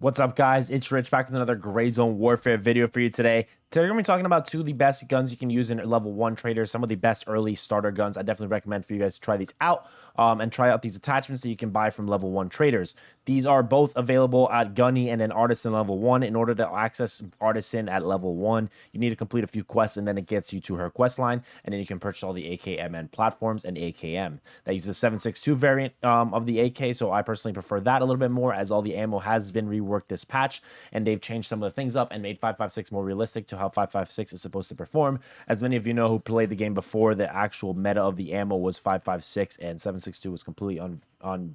What's up, guys? It's Rich back with another Gray Zone Warfare video for you today. Today, we're going to be talking about two of the best guns you can use in level 1 traders, some of the best early starter guns. I definitely recommend for you guys to try these out and try out these attachments that you can buy from level 1 traders. These are both available at Gunny and then Artisan level 1. In order to access Artisan at level 1, you need to complete a few quests, and then it gets you to her quest line, and then you can purchase all the AKMN platforms and AKM. That uses the 7.62 variant of the AK, so I personally prefer that a little bit more, as all the ammo has been reworked this patch, and they've changed some of the things up and made 5.56 more realistic to how 5.56 is supposed to perform. As many of you know who played the game before, the actual meta of the ammo was 5.56, and 7.62 was completely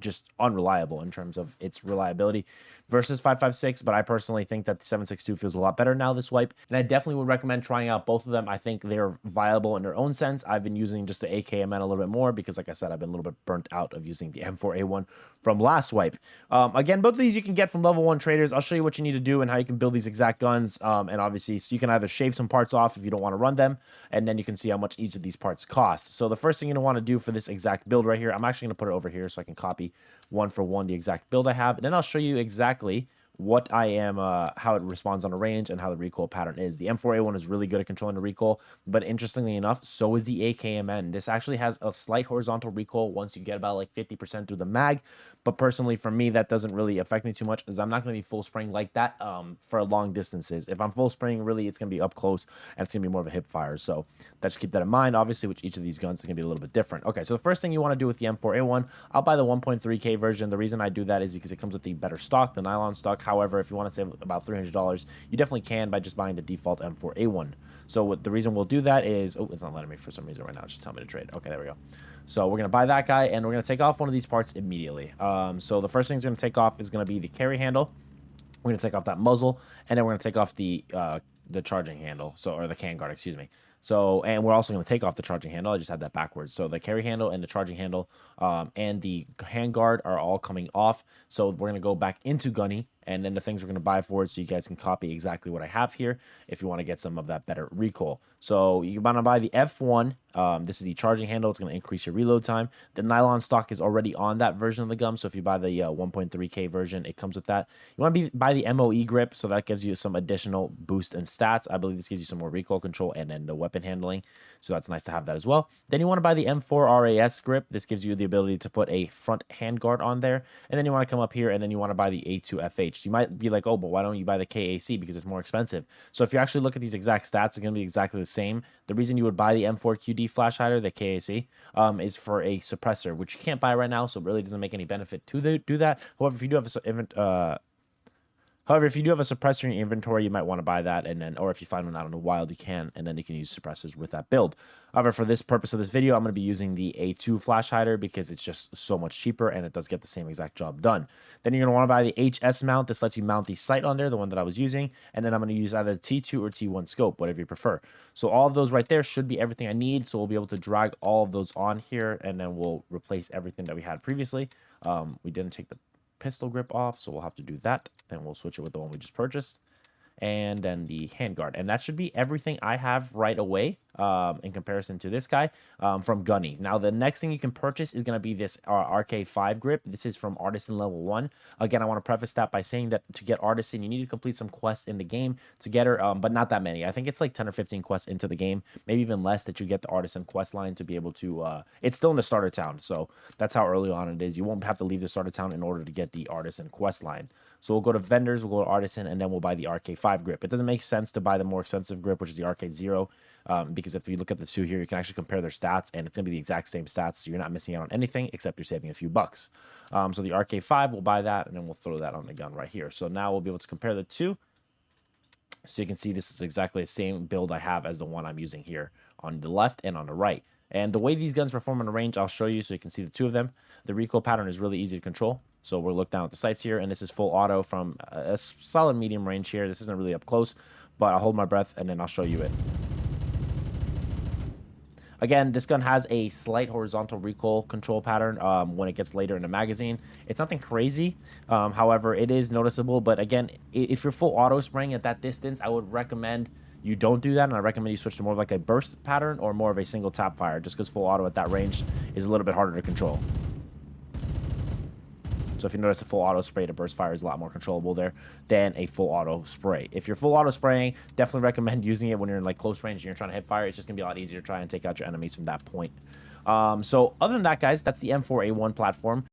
just unreliable in terms of its reliability versus 5.56, but I personally think that the 7.62 feels a lot better now this wipe, and I definitely would recommend trying out both of them. I think they're viable in their own sense. I've been using just the AKMN a little bit more because, like I said, I've been a little bit burnt out of using the M4A1 from last wipe. Again, both of these you can get from level 1 traders. I'll show you what you need to do and how you can build these exact guns, and obviously so you can either shave some parts off if you don't want to run them, and then you can see how much each of these parts cost. So the first thing you're going to want to do for this exact build right here, I'm actually going to put it over here so I can copy one for one the exact build I have, and then I'll show you exactly what I am, how it responds on a range and how the recoil pattern is. The M4A1 is really good at controlling the recoil, but interestingly enough, so is the AKMN. This actually has a slight horizontal recoil once you get about like 50% through the mag, but personally for me, that doesn't really affect me too much, as I'm not going to be full spraying like that for long distances. If I'm full spraying, really, it's going to be up close, and it's going to be more of a hip fire, so just keep that in mind. Obviously, with each of these guns, it's going to be a little bit different. Okay, so the first thing you want to do with the M4A1, I'll buy the 1.3K version. The reason I do that is because it comes with the better stock, the nylon stock. However, if you want to save about $300, you definitely can by just buying the default M4A1. So the reason we'll do that is, oh, it's not letting me for some reason right now. It's just telling me to trade. Okay, there we go. So we're going to buy that guy, and we're going to take off one of these parts immediately. So the first thing we're going to take off is going to be the carry handle. We're going to take off that muzzle, and then we're going to take off the charging handle, or the can guard, excuse me. So, and we're also going to take off the charging handle. I just had that backwards. So the carry handle and the charging handle and the handguard are all coming off. So we're going to go back into Gunny, and then the things we're going to buy for it, so you guys can copy exactly what I have here if you want to get some of that better recoil. So you want to buy the F1. This is the charging handle. It's going to increase your reload time. The nylon stock is already on that version of the gun. So if you buy the 1.3K version, it comes with that. You want to buy the MOE grip, so that gives you some additional boost and stats. I believe this gives you some more recoil control and then the weapon handling. So that's nice to have that as well. Then you want to buy the M4 RAS grip. This gives you the ability to put a front handguard on there. And then you want to come up here, and then you want to buy the A2FH. You might be like, oh, but why don't you buy the KAC? Because it's more expensive. So if you actually look at these exact stats, it's going to be exactly the same. The reason you would buy the M4QD flash hider, the KAC, is for a suppressor, which you can't buy right now, so it really doesn't make any benefit to do that. However, if you do have a suppressor in your inventory, you might want to buy that, and then, or if you find one out in the wild, you can, and then you can use suppressors with that build. However, for this purpose of this video, I'm going to be using the A2 flash hider because it's just so much cheaper and it does get the same exact job done. Then you're going to want to buy the HS mount. This lets you mount the sight on there, the one that I was using, and then I'm going to use either T2 or T1 scope, whatever you prefer. So all of those right there should be everything I need, so we'll be able to drag all of those on here, and then we'll replace everything that we had previously. We didn't take the pistol grip off, so we'll have to do that, and we'll switch it with the one we just purchased, and then the handguard, and that should be everything I have right away in comparison to this guy from Gunny. Now the next thing you can purchase is going to be this RK5 grip. This is from Artisan level 1. Again, I want to preface that by saying that to get Artisan, you need to complete some quests in the game to get her, but not that many. I think it's like 10 or 15 quests into the game, maybe even less, that you get the Artisan quest line to be able to, it's still in the starter town, so that's how early on it is. You won't have to leave the starter town in order to get the Artisan quest line. So we'll go to vendors, we'll go to Artisan, and then we'll buy the RK5 grip. It doesn't make sense to buy the more expensive grip, which is the RK0, because if you look at the two here, you can actually compare their stats, and it's going to be the exact same stats, so you're not missing out on anything except you're saving a few bucks. So the RK5, we'll buy that, and then we'll throw that on the gun right here. So now we'll be able to compare the two. So you can see this is exactly the same build I have as the one I'm using here on the left and on the right. And the way these guns perform in the range, I'll show you so you can see the two of them. The recoil pattern is really easy to control. So we'll look down at the sights here, and this is full auto from a solid medium range here. This isn't really up close, but I'll hold my breath, and then I'll show you it. Again, this gun has a slight horizontal recoil control pattern when it gets later in the magazine. It's nothing crazy. However, it is noticeable. But again, if you're full auto spraying at that distance, I would recommend you don't do that. And I recommend you switch to more of like a burst pattern or more of a single tap fire, just because full auto at that range is a little bit harder to control. So if you notice, a full auto spray to burst fire is a lot more controllable there than a full auto spray. If you're full auto spraying, definitely recommend using it when you're in like close range and you're trying to hip fire. It's just gonna be a lot easier to try and take out your enemies from that point. So other than that, guys, that's the M4A1 platform.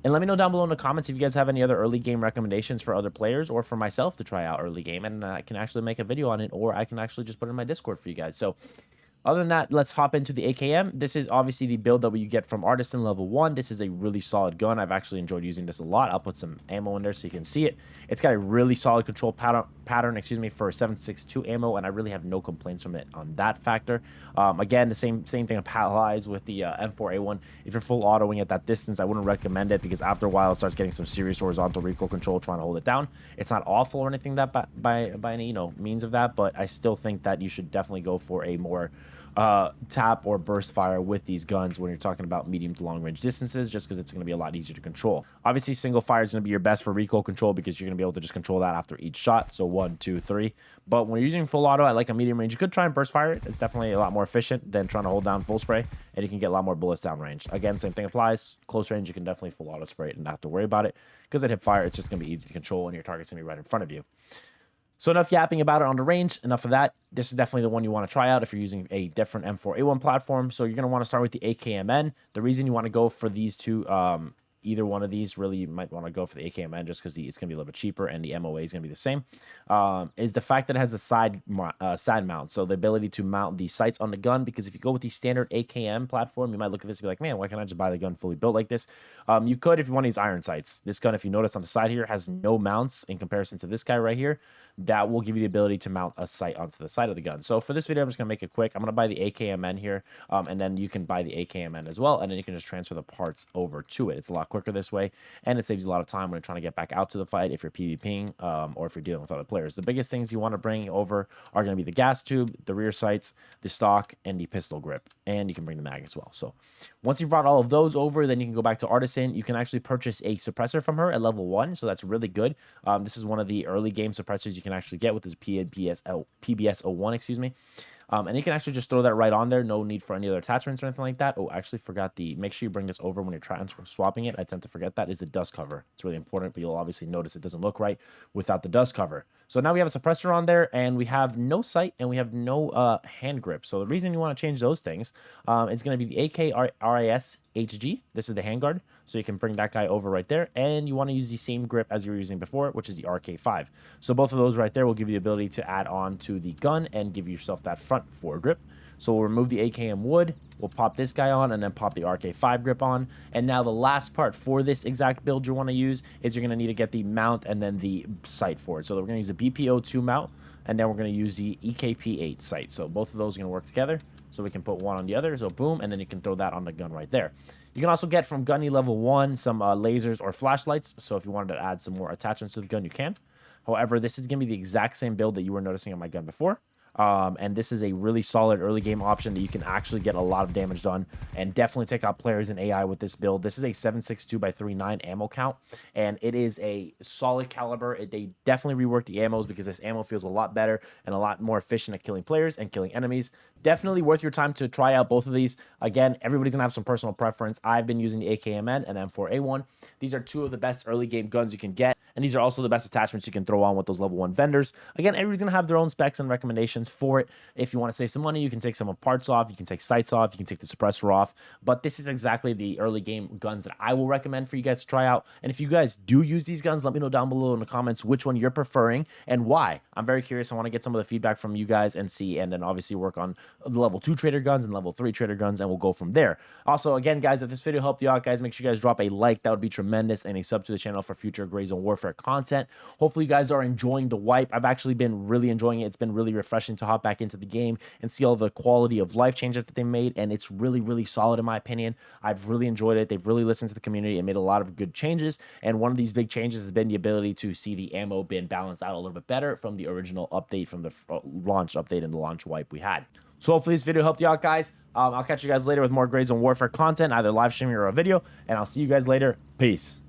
And let me know down below in the comments if you guys have any other early game recommendations for other players or for myself to try out early game, and I can actually make a video on it, or I can actually just put it in my Discord for you guys. So other than that, let's hop into the AKM. This is obviously the build that you get from Artisan level 1. This is a really solid gun. I've actually enjoyed using this a lot. I'll put some ammo in there so you can see it. It's got a really solid control pattern for 7.62 ammo, and I really have no complaints from it on that factor. Again, the same thing applies with the M4A1. If you're full autoing at that distance, I wouldn't recommend it, because after a while it starts getting some serious horizontal recoil control trying to hold it down. It's not awful or anything that by any means of that, but I still think that you should definitely go for a more tap or burst fire with these guns when you're talking about medium to long range distances, just because it's going to be a lot easier to control. Obviously, single fire is going to be your best for recoil control, because you're going to be able to just control that after each shot. So 1, 2, 3. But when you're using full auto at like a medium range, you could try and burst fire it. It's definitely a lot more efficient than trying to hold down full spray, and you can get a lot more bullets down range. Again, same thing applies. Close range, you can definitely full auto spray it and not have to worry about it, because at hip fire, it's just going to be easy to control and your target's going to be right in front of you. So enough yapping about it on the range. Enough of that. This is definitely the one you want to try out if you're using a different M4A1 platform. So you're going to want to start with the AKMN. The reason you want to go for these two, either one of these, really, you might want to go for the AKMN just because it's going to be a little bit cheaper and the MOA is going to be the same, is the fact that it has a side mount. So the ability to mount the sights on the gun, because if you go with the standard AKM platform, you might look at this and be like, man, why can't I just buy the gun fully built like this? You could if you want these iron sights. This gun, if you notice on the side here, has no mounts in comparison to this guy right here. That will give you the ability to mount a sight onto the side of the gun. So for this video, I'm just going to make it quick. I'm going to buy the AKMN here, and then you can buy the AKMN as well, and then you can just transfer the parts over to it. It's a lot quicker this way, and it saves you a lot of time when you're trying to get back out to the fight if you're PvPing, or if you're dealing with other players. The biggest things you want to bring over are going to be the gas tube, the rear sights, the stock, and the pistol grip, and you can bring the mag as well. So once you've brought all of those over, then you can go back to Artisan. You can actually purchase a suppressor from her at level 1, so that's really good. This is one of the early game suppressors you can actually get with this PBS01, excuse me. And you can actually just throw that right on there. No need for any other attachments or anything like that. Oh, I actually forgot make sure you bring this over when you're trying swapping it. I tend to forget that is the dust cover. It's really important, but you'll obviously notice it doesn't look right without the dust cover. So now we have a suppressor on there, and we have no sight, and we have no hand grip. So the reason you want to change those things is going to be the AKRIS HG. This is the handguard, so you can bring that guy over right there, and you want to use the same grip as you were using before, which is the RK5. So both of those right there will give you the ability to add on to the gun and give yourself that front foregrip. So we'll remove the AKM wood, we'll pop this guy on, and then pop the RK5 grip on. And now the last part for this exact build you want to use is you're going to need to get the mount and then the sight for it. So we're going to use a BPO2 mount, and then we're going to use the EKP8 sight. So both of those are going to work together, so we can put one on the other. So boom, and then you can throw that on the gun right there. You can also get from Gunny level 1 some lasers or flashlights. So if you wanted to add some more attachments to the gun, you can. However, this is going to be the exact same build that you were noticing on my gun before. And this is a really solid early game option that you can actually get a lot of damage done and definitely take out players in AI with this build. This is a 7.62x39 ammo count, and it is a solid caliber. They definitely reworked the ammos because this ammo feels a lot better and a lot more efficient at killing players and killing enemies. Definitely worth your time to try out both of these. Again, everybody's gonna have some personal preference. I've been using the AKMN and M4A1. These are two of the best early game guns you can get, and these are also the best attachments you can throw on with those level 1 vendors. Again, everybody's gonna have their own specs and recommendations for it. If you want to save some money, you can take some of parts off, you can take sights off, you can take the suppressor off, but this is exactly the early game guns that I will recommend for you guys to try out. And if you guys do use these guns, let me know down below in the comments which one you're preferring and why. I'm very curious. I want to get some of the feedback from you guys and see, and then obviously work on the level 2 trader guns and level 3 trader guns, and we'll go from there. Also, again, guys, if this video helped you out, guys, make sure you guys drop a like. That would be tremendous, and a sub to the channel for future Gray Zone Warfare content. Hopefully you guys are enjoying the wipe. I've actually been really enjoying it. It's been really refreshing to hop back into the game and see all the quality of life changes that they made, and it's really, really solid in my opinion. I've really enjoyed it. They've really listened to the community and made a lot of good changes, and one of these big changes has been the ability to see the ammo bin balanced out a little bit better from the original update, from the launch update and the launch wipe we had. So hopefully this video helped you out, guys. I'll catch you guys later with more Gray Zone Warfare content, either live streaming or a video, and I'll see you guys later. Peace.